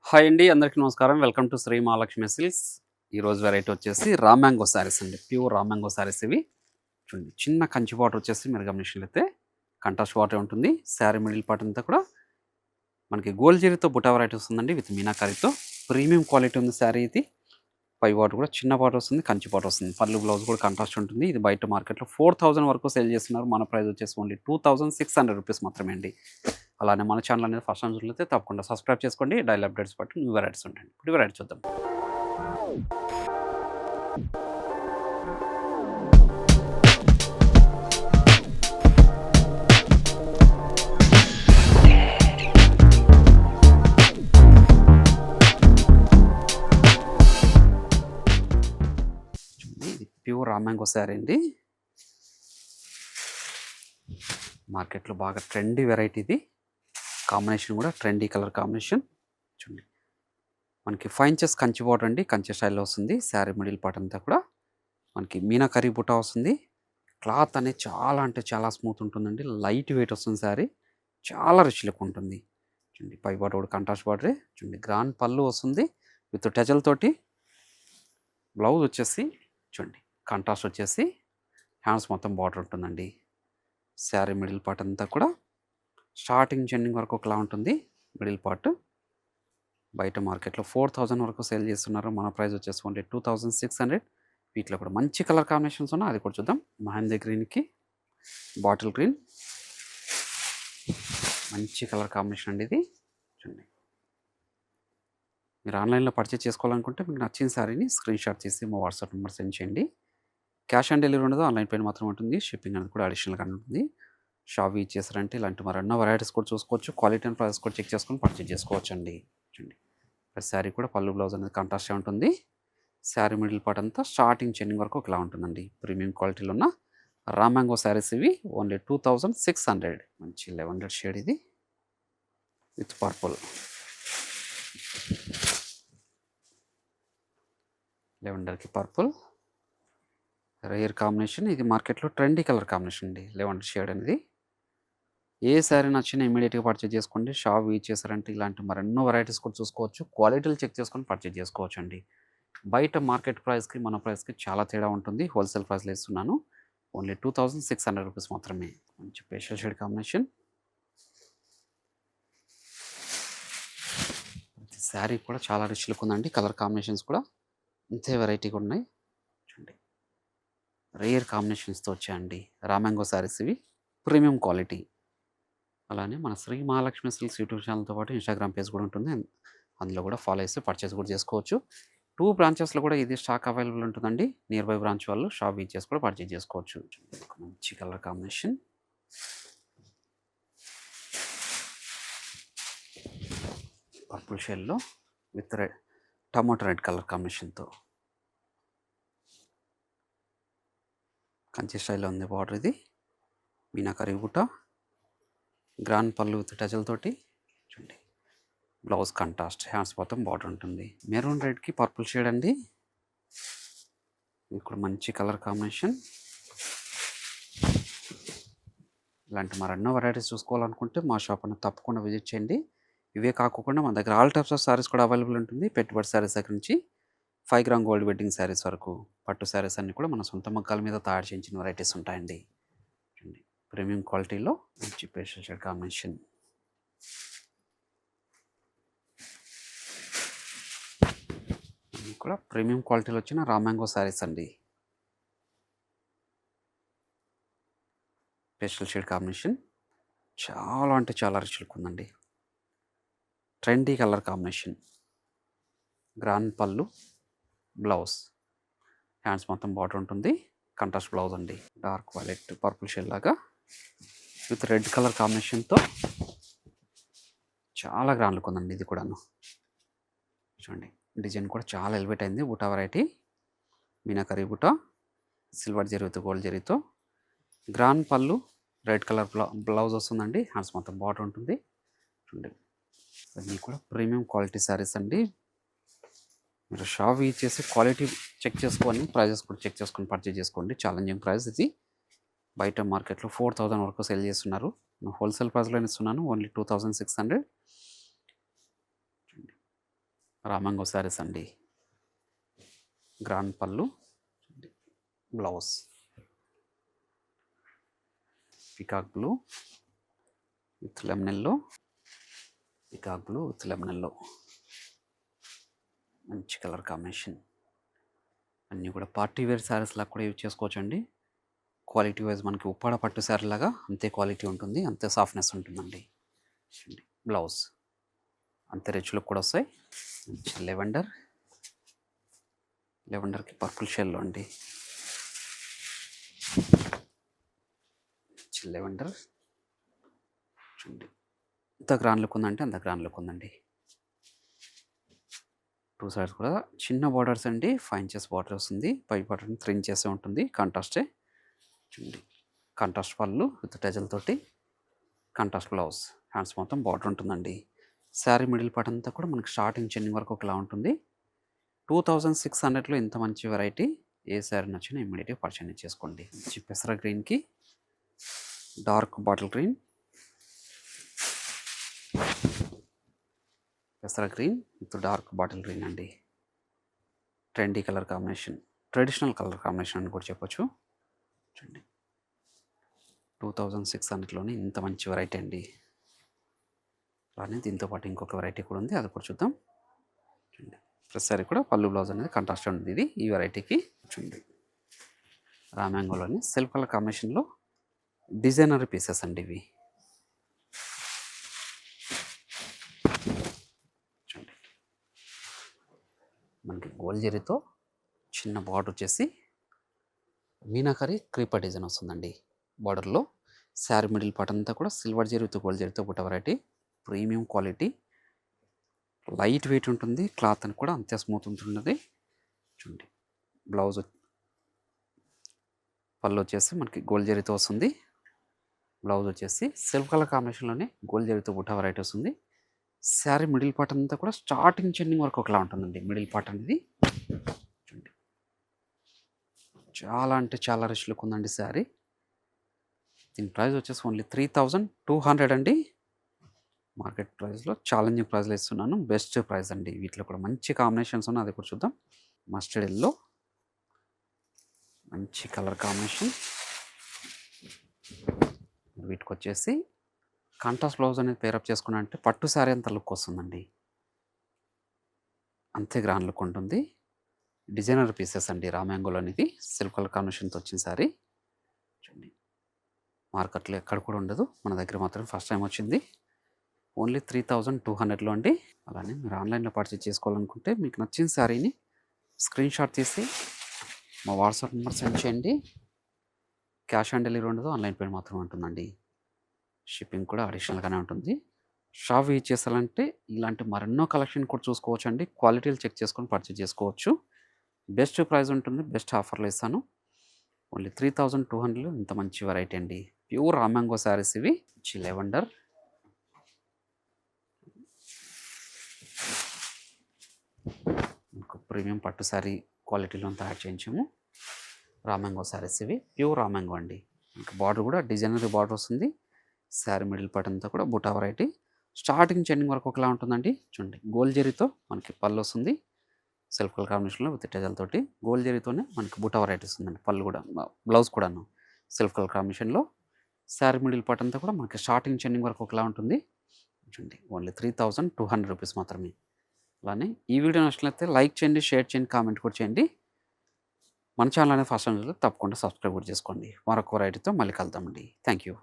Hi అండి. అందరికీ నమస్కారం. Welcome to Shri Mahalakshmi silks. ఈరోజు వెరైటీ వచ్చేసి రా మ్యాంగో శారీస్ అండి. ప్యూర్ రా మ్యాంగో శారీస్ ఇవి. చూడండి చిన్న కంచి బార్డర్ వచ్చేసి మీరు గమనించినట్లయితే కంట్రాస్ట్ బార్డర్ ఉంటుంది. శారీ మిడిల్ పార్ట్ అంతా కూడా మనకి గోల్డ్ జరీతో బుటా వెరైటీ వస్తుందండి విత్ మీనాకారితో. ప్రీమియం క్వాలిటీ ఉంది శారీ ఇది. పై బార్డర్ కూడా చిన్న బార్డర్ వస్తుంది, కంచి బార్డర్ వస్తుంది. పళ్ళు బ్లౌజ్ కూడా కాంట్రాస్ట్ ఉంటుంది. ఇది బయట మార్కెట్‌లో 4000 వరకు సేల్ చేస్తున్నారు. మన ప్రైస్ వచ్చేసి ఓన్లీ 2600 రూపీస్ మాత్రమే అండి. అలానే మన ఛానల్ అనేది ఫస్ట్ టైం చూసినట్లయితే తప్పకుండా సబ్స్క్రైబ్ చేసుకోండి. డైలీ అప్డేట్స్ బట్టి న్యూ వెరైటీస్ ఉంటాయండి. ఇప్పుడు వెరైటీ చూద్దాం. ఇది ప్యూర్ రా మ్యాంగో శారీ అండి. మార్కెట్లో బాగా ట్రెండీ వెరైటీ ఇది. కాంబినేషన్ కూడా ట్రెండీ కలర్ కాంబినేషన్. చూడండి మనకి 5 ఇంచెస్ కంచి బార్డర్ అండి. కంచి స్టైల్లో వస్తుంది. శారీ మిడిల్ పార్ట్ అంతా కూడా మనకి మీనాకరీ బుటా వస్తుంది. క్లాత్ అనేది చాలా అంటే చాలా స్మూత్ ఉంటుందండి. లైట్ వెయిట్ వస్తుంది శారీ. చాలా రిచ్ లుక్ ఉంటుంది. చూడండి పై బార్డర్ కూడా కాంట్రాస్ట్ బార్డరే. చూడండి గ్రాండ్ పళ్ళు వస్తుంది విత్ టెజల్ తోటి. బ్లౌజ్ వచ్చేసి చూడండి కాంట్రాస్ట్ వచ్చేసి హ్యాండ్స్ మొత్తం బార్డర్ ఉంటుందండి. శారీ మిడిల్ పార్ట్ అంతా కూడా స్టార్టింగ్ ఎండింగ్ వరకు ఒకలా ఉంటుంది. మిడిల్ పార్ట్ బయట మార్కెట్లో 4000 వరకు సేల్ చేస్తున్నారు. మన ప్రైస్ వచ్చేసి ఓన్లీ 2600. వీటిలో కూడా మంచి కలర్ కాంబినేషన్స్ ఉన్నాయి, అది కూడా చూద్దాం. మహందీ గ్రీన్కి బాటిల్ గ్రీన్, మంచి కలర్ కాంబినేషన్ అండి ఇది. చూడండి మీరు ఆన్లైన్లో పర్చేస్ చేసుకోవాలనుకుంటే మీకు నచ్చిన శారీని స్క్రీన్ షాట్ తీసి మా వాట్సాప్ నెంబర్ సెండ్ చేయండి. క్యాష్ ఆన్ డెలివరీ ఉండదు, ఆన్లైన్ పేమెంట్ మాత్రం ఉంటుంది. షిప్పింగ్ అనేది కూడా అడిషనల్గా ఉంటుంది. షాప్ ఇచ్చేసారంటే ఇలాంటి మరెన్నో వెరైటీస్ కూడా చూసుకోవచ్చు. క్వాలిటీ అండ్ ప్రైస్ కూడా చెక్ చేసుకొని పర్చేస్ చేసుకోవచ్చు అండి. చూడండి శారీ కూడా పళ్ళు బ్లౌజ్ అనేది కాంట్రాస్టే ఉంటుంది. శారీ మిడిల్ పార్ట్ అంతా స్టార్టింగ్ చెన్నింగ్ వరకు ఒకలా ఉంటుందండి. ప్రీమియం క్వాలిటీలో ఉన్న రా మ్యాంగో శారీస్ ఇవి ఓన్లీ 2600. మంచి లెవెండర్ షేడ్ ఇది విత్ పర్పుల్. లెవెండర్కి పర్పుల్ రేర్ కాంబినేషన్. ఇది మార్కెట్లో ట్రెండీ కలర్ కాంబినేషన్ అండి లెవెండర్ షేడ్ అనేది. ఏ శారీ నచ్చినా ఇమీడియట్గా పర్చేజ్ చేసుకోండి. షాప్ యూజ్ చేశారంటే ఇలాంటి మరెన్నో వెరైటీస్ కూడా చూసుకోవచ్చు. క్వాలిటీలు చెక్ చేసుకొని పర్చేజ్ చేసుకోవచ్చు అండి. బయట మార్కెట్ ప్రైస్కి మన ప్రైస్కి చాలా తేడా ఉంటుంది. హోల్సేల్ ప్రైస్లో ఇస్తున్నాను. ఓన్లీ 2600 రూపీస్ మాత్రమే. మంచి పేస్టల్ షేడ్ కాంబినేషన్. శారీ కూడా చాలా రిచ్ లుక్ ఉందండి. కలర్ కాంబినేషన్స్ కూడా ఇంతే వెరైటీగా ఉన్నాయి. చూడండి రేర్ కాంబినేషన్స్తో వచ్చాయండి రా మ్యాంగో శారీస్ ఇవి. Premium quality. అలానే మన శ్రీ మహాలక్ష్మి సిల్క్స్ యూట్యూబ్ ఛానల్తో పాటు ఇన్స్టాగ్రామ్ పేజ్ కూడా ఉంటుంది. అందులో కూడా ఫాలో చేసి పర్చేస్ కూడా చేసుకోవచ్చు. 2 బ్రాంచెస్లో కూడా ఇది స్టాక్ అవైలబుల్ ఉంటుందండి. నియర్ బై బ్రాంచ్ వాళ్ళు షాప్ ఇచ్చేసి కూడా పర్చేస్ చేసుకోవచ్చు. మంచి కలర్ కాంబినేషన్. పర్పుల్ షేడ్లో with red tomato red colour కాంబినేషన్తో కంచి స్టైల్లో ఉంది బార్డర్ ఇది. మీనాకరీ బుట్ట, గ్రాండ్ పళ్ళు విత్ టజల్ తోటి. చూడండి బ్లౌజ్ కాంట్రాస్ట్, హ్యాండ్స్ మొత్తం బార్డర్ ఉంటుంది. మెరూన్ రెడ్కి పర్పుల్ షేడ్ అండి. ఇక్కడ మంచి కలర్ కాంబినేషన్. ఇలాంటి మరెన్నో వెరైటీస్ చూసుకోవాలనుకుంటే మా షాప్ అనేది తప్పకుండా విజిట్ చేయండి. ఇవే కాకుండా మన దగ్గర ఆల్ టైప్స్ ఆఫ్ శారీస్ కూడా అవైలబుల్ ఉంటుంది. పెట్టుబడి శారీస్ దగ్గర నుంచి 5 గ్రామ్ గోల్డ్ వెడ్డింగ్ శారీస్ వరకు పట్టు శారీస్ అన్నీ కూడా మన సొంత మగ్గాల మీద తయారు చేయించిన వెరైటీస్ ఉంటాయండి. చూడండి ప్రీమియం క్వాలిటీలో మంచి పేస్టల్ షేడ్ కాంబినేషన్. కూడా ప్రీమియం క్వాలిటీలో వచ్చిన రా మ్యాంగో శారీస్ అండి. పేస్టల్ షేడ్ కాంబినేషన్ చాలా అంటే చాలా రిచ్ లుక్ ఉందండి. Trendy colour combination. గ్రాండ్ పళ్ళు, బ్లౌజ్, హ్యాండ్స్ మొత్తం బార్డర్ ఉంటుంది. కాంట్రాస్ట్ బ్లౌజ్ అండి. డార్క్ వైలెట్ పర్పుల్ షేడ్ లాగా విత్ రెడ్ కలర్ కాంబినేషన్తో చాలా గ్రాండ్ లుక్ ఉందండి ఇది కూడాను. చూడండి డిజైన్ కూడా చాలా ఎలివేట్ అయింది. బుటా వెరైటీ మీనాకరీ బుటా, సిల్వర్ జరీతో గోల్డ్ జరీతో, గ్రాండ్ పళ్ళు, రెడ్ కలర్ బ్లౌజ్ వస్తుందండి. హ్యాండ్స్ మొత్తం బార్డర్ ఉంటుంది. చూడండి ఇవన్నీ కూడా ప్రీమియం క్వాలిటీ శారీస్ అండి. మీరు షాప్ యూజ్ చేసి క్వాలిటీ చెక్ చేసుకొని ప్రైజెస్ కూడా చెక్ చేసుకొని పర్చేజ్ చేసుకోండి. ఛాలెంజింగ్ ప్రైస్ ఇది. బయట మార్కెట్లో 4000 వరకు సేల్ చేస్తున్నారు. నేను హోల్సేల్ ప్రైస్లో ఇస్తున్నాను ఓన్లీ 2600. రామంగో శారీస్ అండి. గ్రాండ్ పళ్ళు, blouse peacock blue with lemon yellow, peacock blue with lemon yellow మంచి కలర్ కాంబినేషన్. అన్నీ కూడా పార్టీ వేర్ శారీస్ లాగా కూడా యూజ్ చేసుకోవచ్చు అండి. క్వాలిటీ వైజ్ మనకి ఉప్పాడ పట్టు శారీ లాగా అంతే క్వాలిటీ ఉంటుంది, అంతే సాఫ్ట్నెస్ ఉంటుందండి. బ్లౌజ్ అంతే రిచ్ లుక్ కూడా వస్తాయి. మంచి లెవెండర్, లెవెండర్కి పర్పుల్ షేడ్లో అండి. లెవెండర్ చూడండి ఎంత గ్రాండ్ లుక్ ఉందంటే అంత గ్రాండ్ లుక్ ఉందండి. టూ సైడ్స్ కూడా చిన్న బార్డర్స్ అండి. 5 ఇంచెస్ బార్డర్ వస్తుంది. పై బార్డర్ 3 ఇంచెస్ ఉంటుంది. కాంట్రాస్టే చూడండి. కాంట్రాస్ట్ పళ్ళు విత్ టెజల్ తోటి, కాంట్రాస్ట్ బ్లౌజ్, హ్యాండ్స్ మొత్తం బార్డర్ ఉంటుందండి. శారీ మిడిల్ పార్ట్ అంతా కూడా మనకి స్టార్టింగ్ చెన్నింగ్ వరకు ఒకలా ఉంటుంది. 2600లో ఇంత మంచి వెరైటీ. ఏ శారీ నచ్చినా ఇమ్మీడియట్గా పర్చేజ్ చేసుకోండి. మంచి పెసర గ్రీన్కి డార్క్ బాటిల్ గ్రీన్, పెసర green with dark bottle green అండి. Trendy colour combination, traditional colour combination అని కూడా చెప్పొచ్చు. చూడండి 2600లోనే ఇంత మంచి వెరైటీ అండి. అలానే దీంతో పాటు ఇంకొక వెరైటీ కూడా ఉంది, అది కూడా చూద్దాం. చూడండి ప్రతిసారి కూడా పళ్ళు బ్లౌజ్ అనేది కాంట్రాస్ట్ ఉంటుంది. ఇది ఈ వెరైటీకి చూడండి రామ్యాంగోలోని సెల్ఫ్ కలర్ కాంబినేషన్లో డిజైనర్ పీసెస్ అండి ఇవి. చూడండి మనకి గోల్డ్ జరీతో చిన్న బార్డర్ వచ్చేసి మీనాకరీ క్రీపర్ డిజైన్ వస్తుందండి. బార్డర్లో శారీ మిడిల్ పార్ట్ అంతా కూడా సిల్వర్ జరీతో గోల్డ్ జరీతో పుట్ట variety. Premium quality, light weight ఉంటుంది. క్లాత్ అని కూడా అంతే స్మూత్ ఉంటుంది. చూడండి బ్లౌజ్ పళ్ళు వచ్చేసి మనకి గోల్డ్ జరీతో వస్తుంది. బ్లౌజ్ వచ్చేసి సెల్ఫ్ కలర్ కాంబినేషన్లోనే గోల్డ్ జరీతో బుట్ట వెరైటీ వస్తుంది. శారీ మిడిల్ పార్ట్ అంతా కూడా స్టార్టింగ్ చెండింగ్ వరకు ఒకలా ఉంటుందండి. మిడిల్ పార్ట్ అనేది చూడండి చాలా అంటే చాలా రిచ్ లుక్ ఉందండి శారీ. దీని ప్రైస్ వచ్చేసి ఓన్లీ 3200 అండి. మార్కెట్ ప్రైస్లో ఛాలెంజింగ్ ప్రైస్లో ఇస్తున్నాను. బెస్ట్ ప్రైస్ అండి. వీటిలో కూడా మంచి కాంబినేషన్స్ ఉన్నాయి, అది కూడా చూద్దాం. మస్టర్డ్ ఎల్లో మంచి కలర్ కాంబినేషన్. వీటికి వచ్చేసి కాంట్రాస్ట్ బ్లౌజ్ అనేది పేరప్ చేసుకున్నా అంటే పట్టు శారీ అంత లుక్ వస్తుందండి. అంతే గ్రాండ్ లుక్ ఉంటుంది. డిజైనర్ పీసెస్ అండి. రామ్యాంగోలో అనేది సిల్క్ కలర్ కాంబినేషన్తో వచ్చిన శారీ. చూడండి మార్కెట్లో ఎక్కడ కూడా ఉండదు, మన దగ్గర మాత్రం ఫస్ట్ టైం వచ్చింది. ఓన్లీ 3200లో అండి. అలానే మీరు ఆన్లైన్లో పర్చేజ్ చేసుకోవాలనుకుంటే మీకు నచ్చిన శారీని స్క్రీన్ షాట్ తీసి మా వాట్సాప్ నెంబర్ సెండ్ చేయండి. క్యాష్ ఆన్ డెలివరీ ఉండదు, ఆన్లైన్ పేమెంట్ మాత్రమే ఉంటుందండి. షిప్పింగ్ కూడా అడిషనల్గానే ఉంటుంది. షాప్ విజిట్ చేయాలంటే ఇలాంటి మరెన్నో కలెక్షన్ కూడా చూసుకోవచ్చు అండి. క్వాలిటీలు చెక్ చేసుకొని పర్చేజ్ చేసుకోవచ్చు. బెస్ట్ ప్రైస్ ఉంటుంది, బెస్ట్ ఆఫర్లో ఇస్తాను. ఓన్లీ 3200లో ఇంత మంచి వెరైటీ అండి. ప్యూర్ రామ్యాంగో శారీస్ ఇవి. లెవెండర్ ప్రీమియం పట్టు శారీ క్వాలిటీలో అంతా యాడ్ చేయించాము. రామ్యాంగో శారీస్ ఇవి ప్యూర్ రామ్యాంగో అండి. ఇంకా బార్డర్ కూడా డిజైనరీ బార్డర్ వస్తుంది. శారీ మిడిల్ పార్ట్ అంతా కూడా బుటా వెరైటీ. స్టార్టింగ్ చెండింగ్ వరకు ఒకలా ఉంటుందండి. చూడండి గోల్డ్ జరీతో మనకి పళ్ళు వస్తుంది. సెల్ఫ్ కలర్ కాంబినేషన్లో విత్ టెజల్ తోటి గోల్డ్ జరీతోనే మనకి బుటా వెరైటీ వస్తుందండి. పళ్ళు కూడా, బ్లౌజ్ కూడాను సెల్ఫ్ కలర్ కాంబినేషన్లో. శారీ మిడిల్ పార్ట్ అంతా కూడా మనకి స్టార్టింగ్ చెండింగ్ వరకు ఒకలా ఉంటుంది. చూడండి ఓన్లీ 3200 రూపీస్ మాత్రమే. అలానే ఈ వీడియో నచ్చినట్లయితే లైక్ చేయండి, షేర్ చేయండి, కామెంట్ కూడా చేయండి. మన ఛానల్ అనేది ఫస్ట్ టైం తప్పకుండా సబ్స్క్రైబ్ కూడా చేసుకోండి. మరొక వెరైటీతో మళ్ళీ కలుద్దామండి. Thank you.